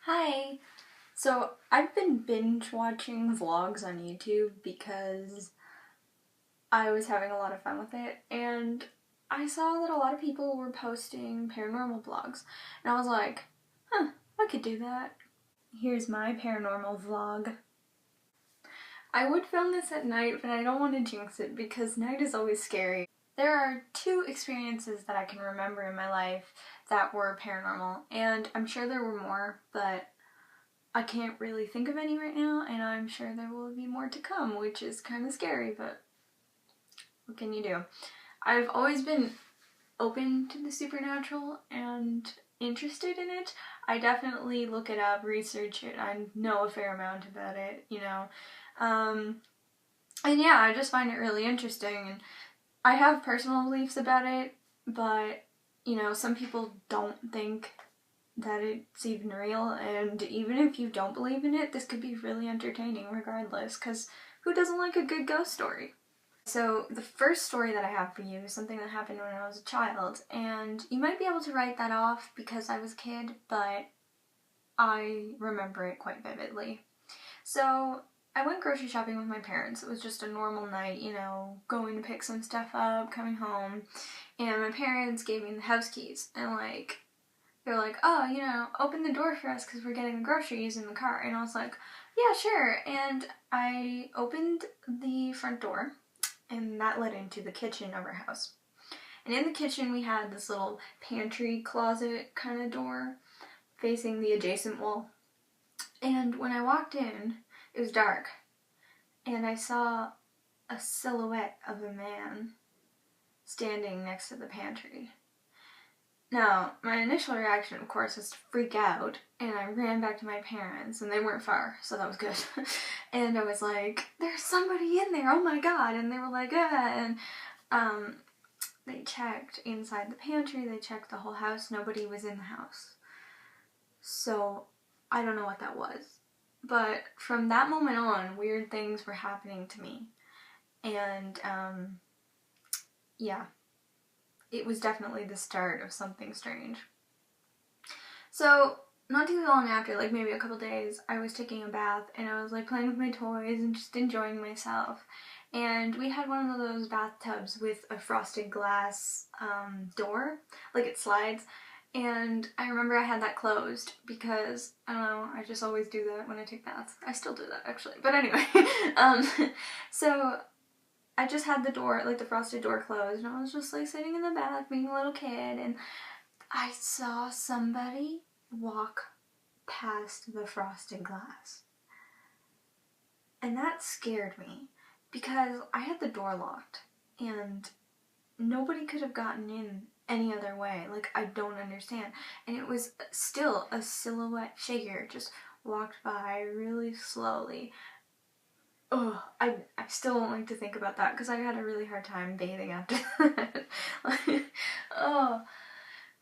Hi! So I've been binge watching vlogs on YouTube because I was having a lot of fun with it, and I saw that a lot of people were posting paranormal vlogs, and I was like, huh, I could do that. Here's my paranormal vlog. I would film this at night, but I don't want to jinx it because night is always scary. There are two experiences that I can remember in my life that were paranormal, and I'm sure there were more, but I can't really think of any right now, and I'm sure there will be more to come, which is kind of scary, but what can you do? I've always been open to the supernatural and interested in it. I definitely look it up, research it, I know a fair amount about it, and yeah, I just find it really interesting, and I have personal beliefs about it, but, some people don't think that it's even real, and even if you don't believe in it, this could be really entertaining regardless, because who doesn't like a good ghost story? So the first story that I have for you is something that happened when I was a child, and you might be able to write that off because I was a kid, but I remember it quite vividly. So I went grocery shopping with my parents. It was just a normal night, going to pick some stuff up, coming home, and my parents gave me the house keys, and they're like, oh, open the door for us because we're getting the groceries in the car. And I was like, yeah, sure. And I opened the front door, and that led into the kitchen of our house. And in the kitchen, we had this little pantry closet kind of door facing the adjacent wall. And when I walked in, it was dark, and I saw a silhouette of a man standing next to the pantry. Now, my initial reaction, of course, was to freak out, and I ran back to my parents, and they weren't far, so that was good. And I was like, there's somebody in there, oh my god, and they were like, and they checked inside the pantry, they checked the whole house, nobody was in the house. So, I don't know what that was. But from that moment on, weird things were happening to me. And, yeah. It was definitely the start of something strange. So, not too long after, maybe a couple days, I was taking a bath and I was playing with my toys and just enjoying myself. And we had one of those bathtubs with a frosted glass door, it slides. And I remember I had that closed because, I don't know, I just always do that when I take baths. I still do that actually, but anyway. So I just had the door, the frosted door closed, and I was just sitting in the bath being a little kid, and I saw somebody walk past the frosted glass. And that scared me because I had the door locked and nobody could have gotten in any other way. I don't understand. And it was still a silhouette figure just walked by really slowly. Oh, I still don't like to think about that because I had a really hard time bathing after that.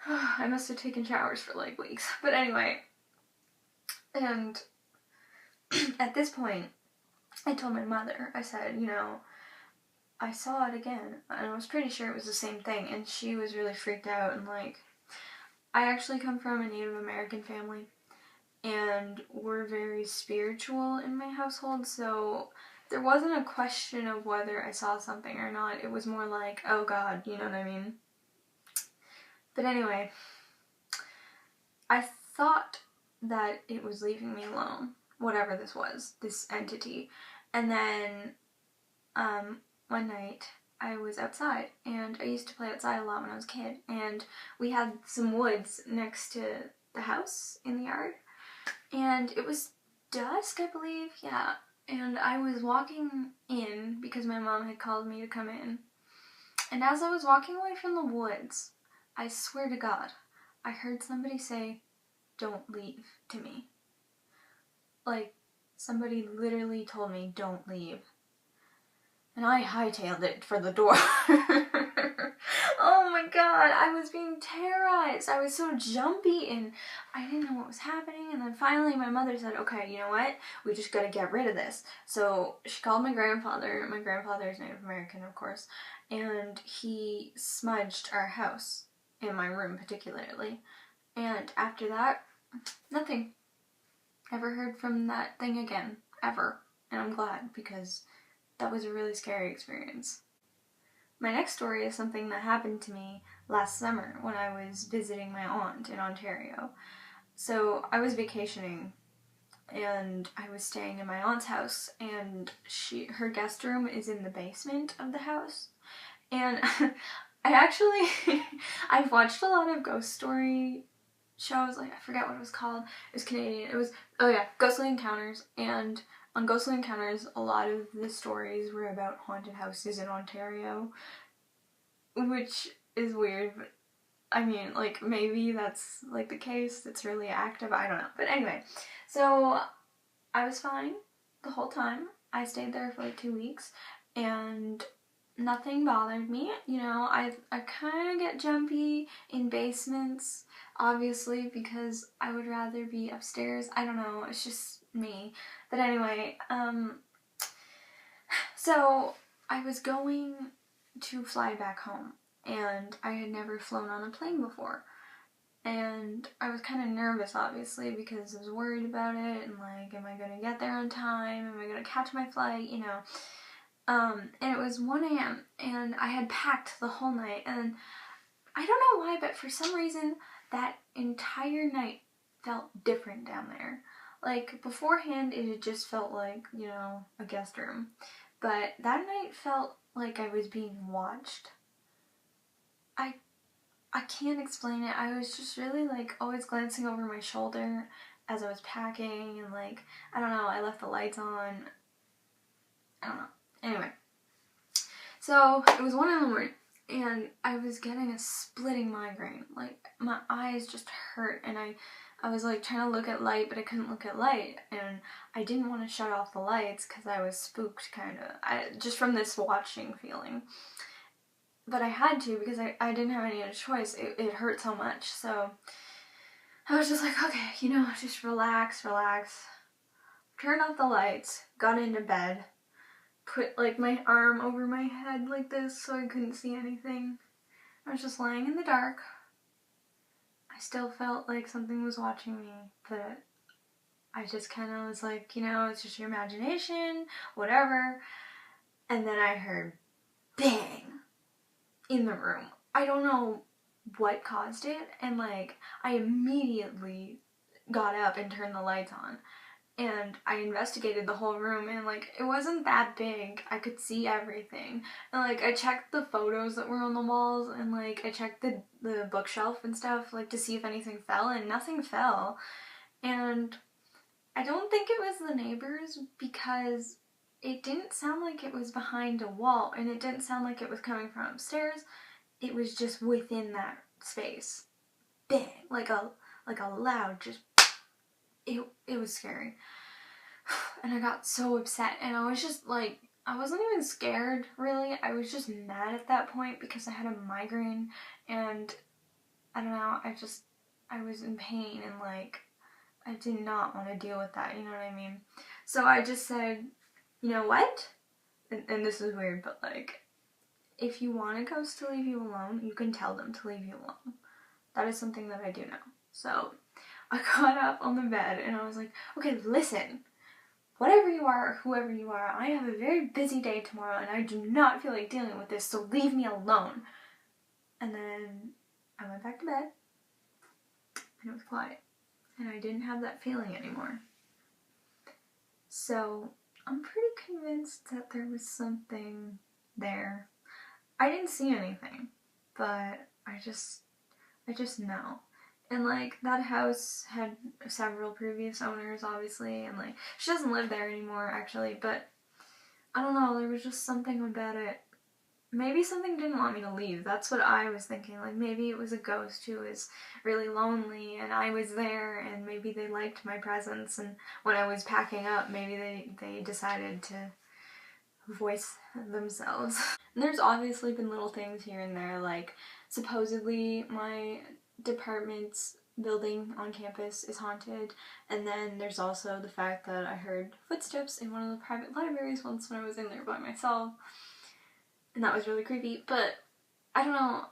I must have taken showers for weeks. But anyway, and at this point, I told my mother, I said, I saw it again, and I was pretty sure it was the same thing, and she was really freaked out, and I actually come from a Native American family, and we're very spiritual in my household, so there wasn't a question of whether I saw something or not. It was more oh god, you know what I mean? But anyway, I thought that it was leaving me alone, whatever this was, this entity. And then, one night, I was outside, and I used to play outside a lot when I was a kid, and we had some woods next to the house in the yard, and it was dusk, I believe, yeah, and I was walking in because my mom had called me to come in, and as I was walking away from the woods, I swear to God, I heard somebody say, "Don't leave," to me. Somebody literally told me, "Don't leave." And I hightailed it for the door. Oh my god, I was being terrorized. I was so jumpy and I didn't know what was happening. And then finally my mother said, okay, you know what? We just gotta get rid of this. So she called my grandfather. My grandfather is Native American, of course. And he smudged our house, in my room particularly. And after that, nothing. ever heard from that thing again, ever. And I'm glad, because that was a really scary experience. My next story is something that happened to me last summer when I was visiting my aunt in Ontario. So I was vacationing and I was staying in my aunt's house, and her guest room is in the basement of the house. And I've watched a lot of ghost story shows, like I forget what it was called. It was Canadian. It was, oh yeah, Ghostly Encounters. And on Ghostly Encounters, a lot of the stories were about haunted houses in Ontario, which is weird, but I mean, like, maybe that's, like, the case. It's really active. I don't know. But anyway, so I was fine the whole time. I stayed there for like 2 weeks, and nothing bothered me. You know, I kind of get jumpy in basements, obviously, because I would rather be upstairs. I don't know. It's just me. But anyway, so I was going to fly back home, and I had never flown on a plane before. And I was kind of nervous, obviously, because I was worried about it, and like, am I going to get there on time? Am I going to catch my flight? You know. And it was 1 a.m. and I had packed the whole night, and I don't know why, but for some reason that entire night felt different down there. Like, beforehand it had just felt like, you know, a guest room. But that night felt like I was being watched. I can't explain it. I was just really, like, always glancing over my shoulder as I was packing, and, like, I don't know, I left the lights on. I don't know. Anyway. So, it was 1 in the morning, and I was getting a splitting migraine. Like, my eyes just hurt, and I was, like, trying to look at light, but I couldn't look at light, and I didn't want to shut off the lights because I was spooked, kind of, just from this watching feeling. But I had to, because I didn't have any other choice. It hurt so much, so I was just like, okay, you know, just relax. Turned off the lights, got into bed, put, like, my arm over my head like this so I couldn't see anything. I was just laying in the dark. I still felt like something was watching me, but I just kind of was like, you know, it's just your imagination, whatever. And then I heard bang in the room. I don't know what caused it, and like, I immediately got up and turned the lights on, and I investigated the whole room, and like, it wasn't that big. I could see everything, and like, I checked the photos that were on the walls, and like, I checked the bookshelf and stuff, like, to see if anything fell, and nothing fell. And I don't think it was the neighbors, because it didn't sound like it was behind a wall, and it didn't sound like it was coming from upstairs. It was just within that space. Bang! Like a loud, just, it was scary. And I got so upset, and I was just like, I wasn't even scared, really. I was just mad at that point because I had a migraine, and I don't know, I was in pain, and like, I did not want to deal with that, you know what I mean? So I just said, you know what? And this is weird, but like, if you want a ghost to leave you alone, you can tell them to leave you alone. That is something that I do know. So I got up on the bed and I was like, okay, listen, whatever you are or whoever you are, I have a very busy day tomorrow and I do not feel like dealing with this, so leave me alone. And then I went back to bed and it was quiet. And I didn't have that feeling anymore. So I'm pretty convinced that there was something there. I didn't see anything, but I just know. And like, that house had several previous owners, obviously, and like, she doesn't live there anymore, actually, but I don't know, there was just something about it. Maybe something didn't want me to leave. That's what I was thinking. Like, maybe it was a ghost who was really lonely and I was there, and maybe they liked my presence, and when I was packing up, maybe they decided to voice themselves. And there's obviously been little things here and there, like, supposedly my department's building on campus is haunted, and then there's also the fact that I heard footsteps in one of the private libraries once when I was in there by myself, and that was really creepy. But I don't know,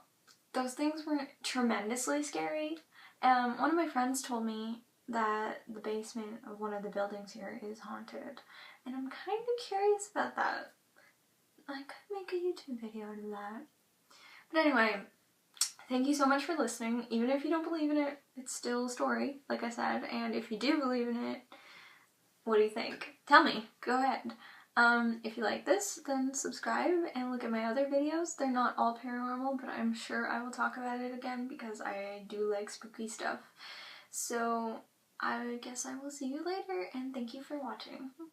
those things weren't tremendously scary. One of my friends told me that the basement of one of the buildings here is haunted, and I'm kind of curious about that. I could make a YouTube video out of that. But anyway, thank you so much for listening. Even if you don't believe in it, it's still a story, like I said, and if you do believe in it, what do you think? Tell me. Go ahead. If you like this, then subscribe and look at my other videos. They're not all paranormal, but I'm sure I will talk about it again because I do like spooky stuff. So I guess I will see you later, and thank you for watching.